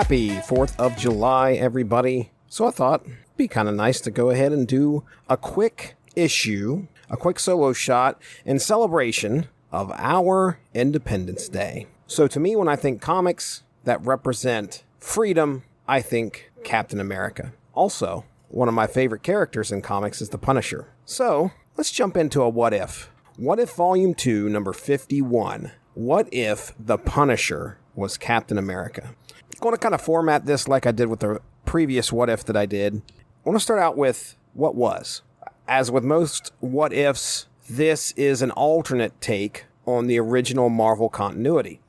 Happy 4th of July, everybody. So I thought it'd be kind of nice to go ahead and do a quick issue, a quick solo shot in celebration of our Independence Day. So to me, when I think comics that represent freedom, I think Captain America. Also, one of my favorite characters in comics is the Punisher. So let's jump into a What If. What If Volume 2, number 51. What if the Punisher was Captain America? I'm going to kind of format this like I did with the previous What If that I did. I want to start out with what was. As with most What Ifs, this is an alternate take on the original Marvel continuity.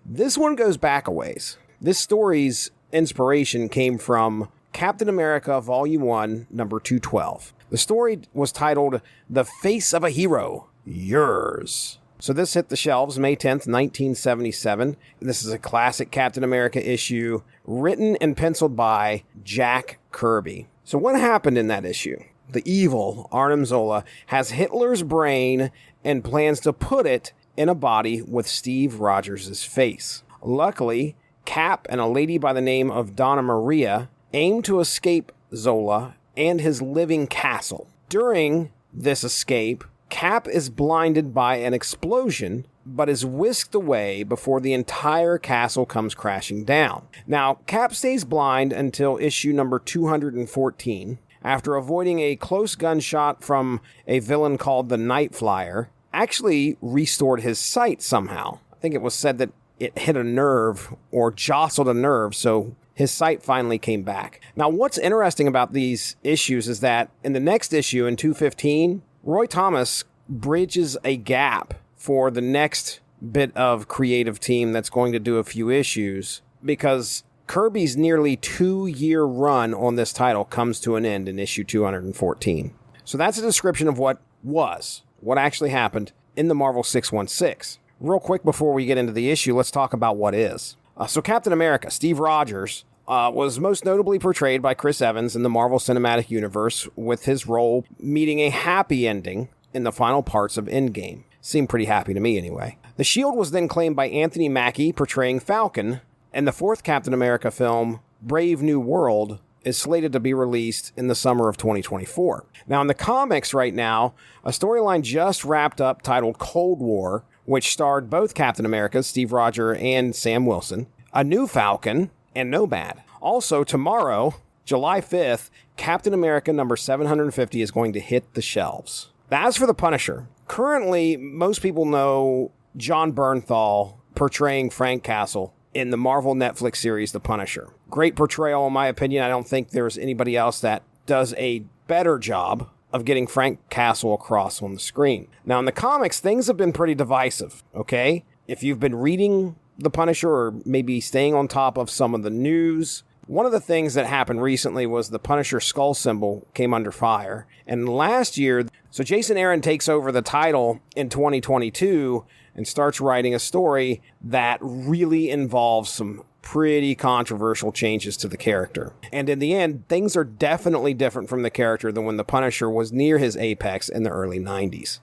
This one goes back a ways. This story's inspiration came from Captain America Volume 1, number 212. The story was titled The Face of a Hero, Yours. So this hit the shelves May 10th, 1977. This is a classic Captain America issue written and penciled by Jack Kirby. So what happened in that issue? The evil Arnim Zola has Hitler's brain and plans to put it in a body with Steve Rogers' face. Luckily, Cap and a lady by the name of Donna Maria aim to escape Zola and his living castle. During this escape, Cap is blinded by an explosion, but is whisked away before the entire castle comes crashing down. Now, Cap stays blind until issue number 214, after avoiding a close gunshot from a villain called the Night Flyer, actually restored his sight somehow. I think it was said that it hit a nerve or jostled a nerve, so his sight finally came back. Now, what's interesting about these issues is that in the next issue, in 215, Roy Thomas bridges a gap for the next bit of creative team that's going to do a few issues, because Kirby's nearly 2-year run on this title comes to an end in issue 214. So that's a description of what was, what actually happened in the Marvel 616. Real quick before we get into the issue, let's talk about what is. So Captain America, Steve Rogers, was most notably portrayed by Chris Evans in the Marvel Cinematic Universe, with his role meeting a happy ending in the final parts of Endgame. Seemed pretty happy to me anyway. The Shield was then claimed by Anthony Mackie, portraying Falcon, and the fourth Captain America film, Brave New World, is slated to be released in the summer of 2024. Now in the comics right now, a storyline just wrapped up titled Cold War, which starred both Captain America, Steve Rogers, and Sam Wilson, a new Falcon, and Nomad. Also, tomorrow, July 5th, Captain America number 750 is going to hit the shelves. As for the Punisher, currently, most people know John Bernthal portraying Frank Castle in the Marvel Netflix series, The Punisher. Great portrayal, in my opinion. I don't think there's anybody else that does a better job of getting Frank Castle across on the screen. Now, in the comics, things have been pretty divisive, okay? If you've been reading The Punisher or maybe staying on top of some of the news, one of the things that happened recently was the Punisher skull symbol came under fire. And last year, so Jason Aaron takes over the title in 2022 and starts writing a story that really involves some pretty controversial changes to the character. And in the end, things are definitely different from the character than when the Punisher was near his apex in the early 90s.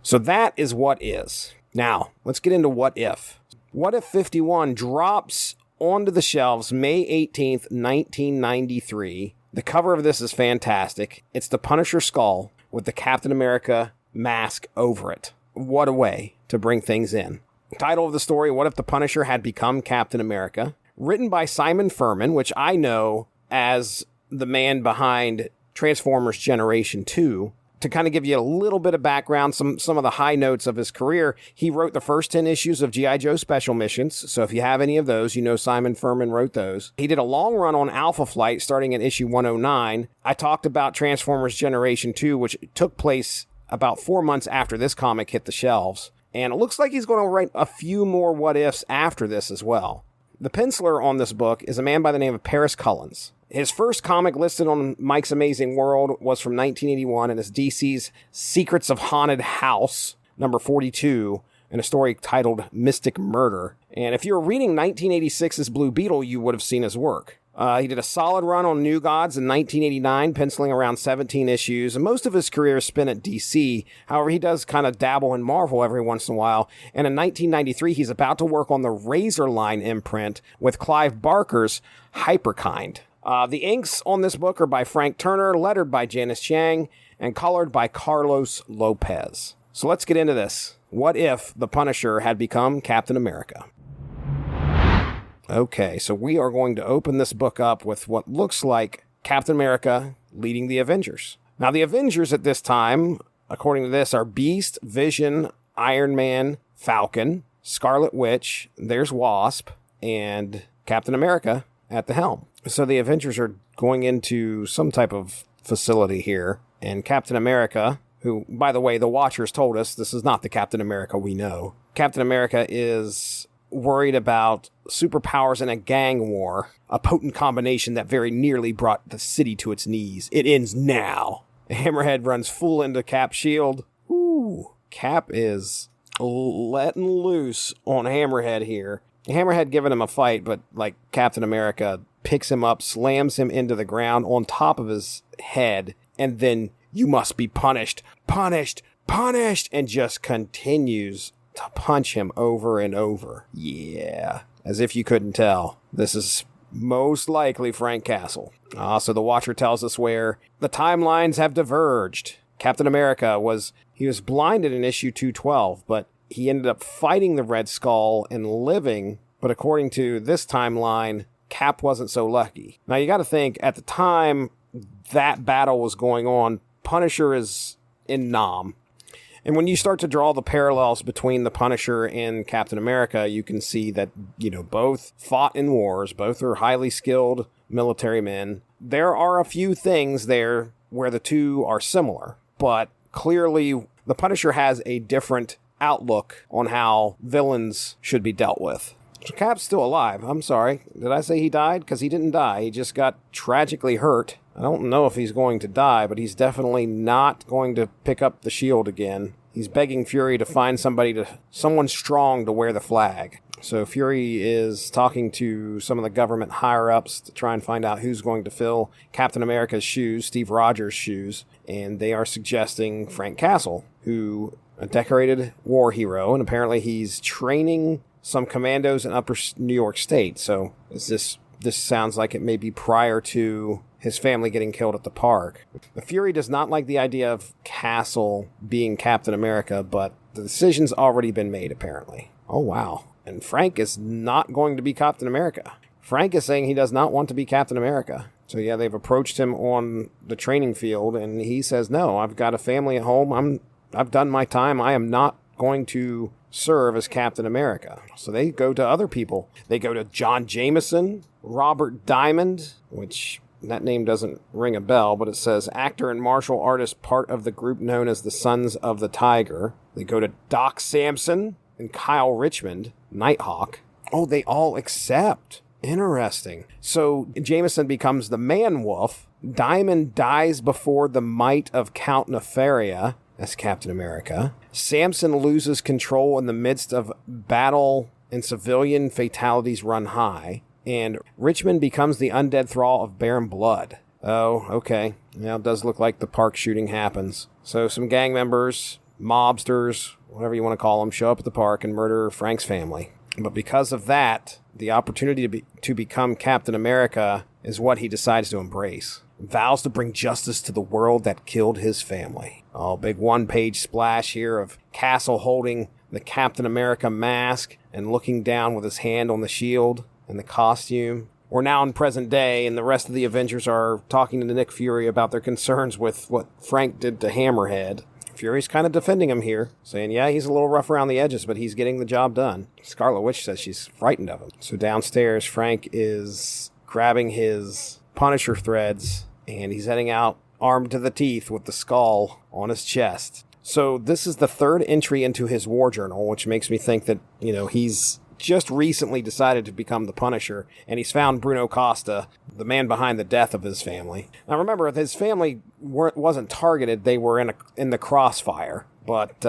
So that is what is. Now, let's get into what if. What If 51 drops onto the shelves May 18th, 1993. The cover of this is fantastic. It's the Punisher skull with the Captain America mask over it. What a way to bring things in. Title of the story, What If the Punisher Had Become Captain America? Written by Simon Furman, which I know as the man behind Transformers Generation 2. To kind of give you a little bit of background, some of the high notes of his career, he wrote the first 10 issues of G.I. Joe Special Missions. So if you have any of those, you know Simon Furman wrote those. He did a long run on Alpha Flight starting at issue 109. I talked about Transformers Generation 2, which took place about 4 months after this comic hit the shelves. And it looks like he's going to write a few more what ifs after this as well. The penciler on this book is a man by the name of Paris Cullins. His first comic listed on Mike's Amazing World was from 1981 and is DC's Secrets of Haunted House, number 42, and a story titled Mystic Murder. And if you were reading 1986's Blue Beetle, you would have seen his work. He did a solid run on New Gods in 1989, penciling around 17 issues, and most of his career is spent at DC. However, he does kind of dabble in Marvel every once in a while, and in 1993, he's about to work on the Razor Line imprint with Clive Barker's Hyperkind. The inks on this book are by Frank Turner, lettered by Janice Chiang, and colored by Carlos Lopez. So let's get into this. What if the Punisher had become Captain America? Okay, so we are going to open this book up with what looks like Captain America leading the Avengers. Now, the Avengers at this time, according to this, are Beast, Vision, Iron Man, Falcon, Scarlet Witch, there's Wasp, and Captain America at the helm. So the Avengers are going into some type of facility here, and Captain America, who, by the way, the Watchers told us this is not the Captain America we know. Captain America is worried about superpowers in a gang war, a potent combination that very nearly brought the city to its knees. It ends now. Hammerhead runs full into Cap's shield. Ooh, Cap is letting loose on Hammerhead here. Hammerhead giving him a fight, but like Captain America picks him up, slams him into the ground on top of his head, and then "You must be punished, punished, punished," and just continues to punch him over and over. Yeah, as if you couldn't tell. This is most likely Frank Castle. So the Watcher tells us where the timelines have diverged. Captain America was blinded in issue 212, but he ended up fighting the Red Skull and living. But according to this timeline, Cap wasn't so lucky. Now you got to think, at the time that battle was going on, Punisher is in Nam. And when you start to draw the parallels between the Punisher and Captain America, you can see that, both fought in wars, both are highly skilled military men. There are a few things there where the two are similar, but clearly the Punisher has a different outlook on how villains should be dealt with. So Cap's still alive. I'm sorry. Did I say he died? Because he didn't die. He just got tragically hurt. I don't know if he's going to die, but he's definitely not going to pick up the shield again. He's begging Fury to find someone strong to wear the flag. So Fury is talking to some of the government higher-ups to try and find out who's going to fill Captain America's shoes, Steve Rogers' shoes, and they are suggesting Frank Castle, who a decorated war hero, and apparently he's training some commandos in upper New York State. So this sounds like it may be prior to his family getting killed at the park. The Fury does not like the idea of Castle being Captain America, but the decision's already been made, apparently. Oh, wow. And Frank is not going to be Captain America. Frank is saying he does not want to be Captain America. So yeah, they've approached him on the training field, and he says, no, I've got a family at home. I've done my time. I am not going to serve as Captain America. So they go to other people. They go to John Jameson, Robert Diamond, which that name doesn't ring a bell, but it says actor and martial artist, part of the group known as the Sons of the Tiger. They go to Doc Samson and Kyle Richmond, Nighthawk. Oh, they all accept. Interesting. So Jameson becomes the Man-Wolf. Diamond dies before the might of Count Nefaria as Captain America. Samson loses control in the midst of battle and civilian fatalities run high. And Richmond becomes the undead thrall of Baron Blood. Oh, okay. Now it does look like the park shooting happens. So some gang members, mobsters, whatever you want to call them, show up at the park and murder Frank's family. But because of that, the opportunity to become Captain America is what he decides to embrace. Vows to bring justice to the world that killed his family. Oh, big one-page splash here of Castle holding the Captain America mask and looking down with his hand on the shield and the costume. We're now in present day, and the rest of the Avengers are talking to Nick Fury about their concerns with what Frank did to Hammerhead. Fury's kind of defending him here, saying, yeah, he's a little rough around the edges, but he's getting the job done. Scarlet Witch says she's frightened of him. So downstairs, Frank is grabbing his Punisher threads, and he's heading out armed to the teeth with the skull on his chest. So this is the third entry into his war journal, which makes me think that, he's just recently decided to become the Punisher, and he's found Bruno Costa, the man behind the death of his family. Now remember, his family wasn't targeted, they were in the crossfire. But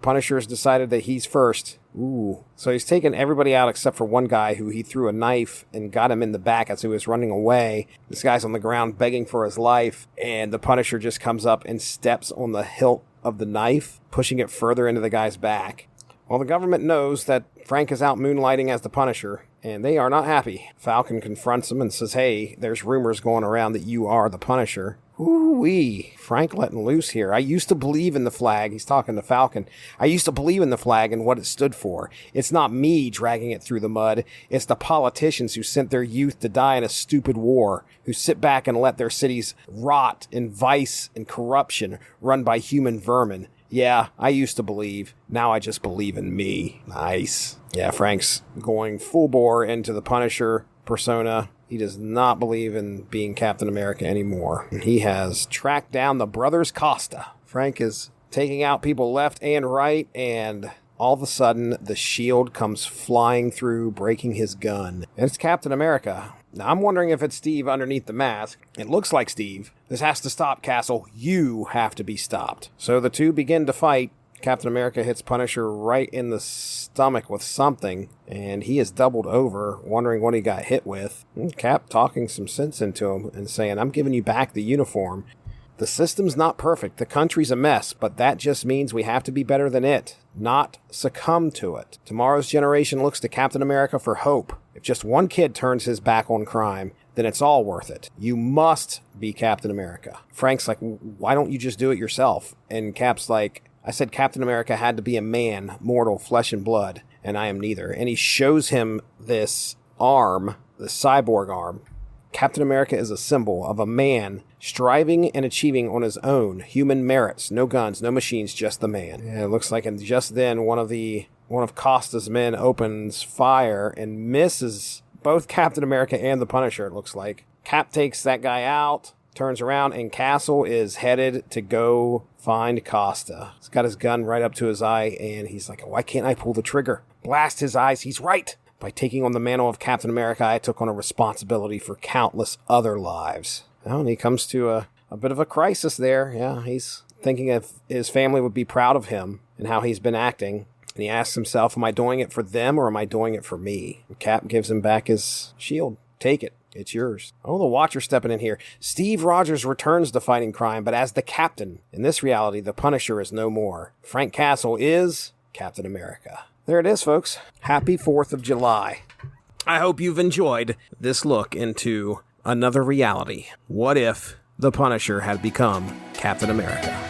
Punisher's decided that he's first. Ooh. So he's taken everybody out except for one guy who he threw a knife and got him in the back as he was running away. This guy's on the ground begging for his life, and the Punisher just comes up and steps on the hilt of the knife, pushing it further into the guy's back. Well, the government knows that Frank is out moonlighting as the Punisher, and they are not happy. Falcon confronts him and says, hey, there's rumors going around that you are the Punisher. Ooh-wee, Frank letting loose here. I used to believe in the flag. He's talking to Falcon. I used to believe in the flag and what it stood for. It's not me dragging it through the mud. It's the politicians who sent their youth to die in a stupid war, who sit back and let their cities rot in vice and corruption run by human vermin. Yeah, I used to believe. Now I just believe in me. Nice. Yeah, Frank's going full bore into the Punisher persona. He does not believe in being Captain America anymore. He has tracked down the brothers Costa. Frank is taking out people left and right, and all of a sudden, the shield comes flying through, breaking his gun. And it's Captain America. Now, I'm wondering if it's Steve underneath the mask. It looks like Steve. This has to stop, Castle. You have to be stopped. So the two begin to fight. Captain America hits Punisher right in the stomach with something, and he is doubled over, wondering what he got hit with. And Cap talking some sense into him and saying, I'm giving you back the uniform. The system's not perfect. The country's a mess, but that just means we have to be better than it, not succumb to it. Tomorrow's generation looks to Captain America for hope. If just one kid turns his back on crime, then it's all worth it. You must be Captain America. Frank's like, why don't you just do it yourself? And Cap's like, I said Captain America had to be a man, mortal, flesh and blood, and I am neither. And he shows him this arm, the cyborg arm. Captain America is a symbol of a man striving and achieving on his own human merits. No guns, no machines, just the man. And it looks like just then one of Costa's men opens fire and misses both Captain America and the Punisher, it looks like. Cap takes that guy out, turns around, and Castle is headed to go find Costa. He's got his gun right up to his eye, and he's like, why can't I pull the trigger? Blast his eyes, he's right. By taking on the mantle of Captain America, I took on a responsibility for countless other lives. Well, and he comes to a bit of a crisis there. Yeah, he's thinking if his family would be proud of him and how he's been acting. And he asks himself, am I doing it for them or am I doing it for me? And Cap gives him back his shield. Take it. It's yours. Oh, the Watcher stepping in here. Steve Rogers returns to fighting crime, but as the captain. In this reality, the Punisher is no more. Frank Castle is Captain America. There it is, folks. Happy 4th of July. I hope you've enjoyed this look into another reality. What if the Punisher had become Captain America?